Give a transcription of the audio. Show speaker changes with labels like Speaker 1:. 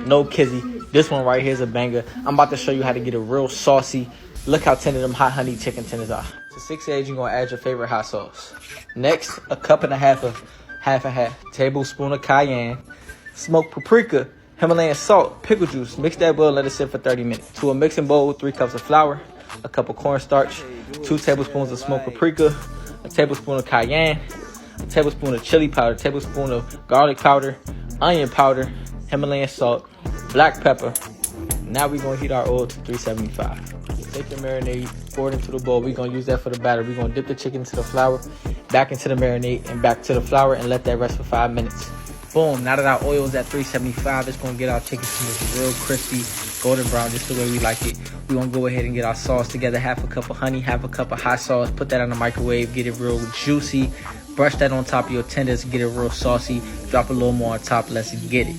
Speaker 1: No kizzy. This one right here is a banger. I'm about to show you how to get it real saucy. Look how tender them hot honey chicken tenders are. To 6 eggs, you're going to add your favorite hot sauce. Next, a cup and a half of half and half. Tablespoon of cayenne. Smoked paprika. Himalayan salt. Pickle juice. Mix that well and let it sit for 30 minutes. To a mixing bowl, 3 cups of flour. A cup of cornstarch. 2 tablespoons of smoked paprika. A tablespoon of cayenne. A tablespoon of chili powder. A tablespoon of garlic powder. Onion powder. Himalayan salt. Black pepper. Now we're going to heat our oil to 375. Take your marinade, pour it into the bowl. We're going to use that for the batter. We're going to dip the chicken into the flour, back into the marinade, and back to the flour, and let that rest for 5 minutes. Boom. Now that our oil is at 375, it's going to get our chicken tenders real crispy, golden brown, just the way we like it. We're going to go ahead and get our sauce together. Half a cup of honey, half a cup of hot sauce. Put that on the microwave. Get it real juicy. Brush that on top of your tenders. Get it real saucy. Drop a little more on top. Let's get it.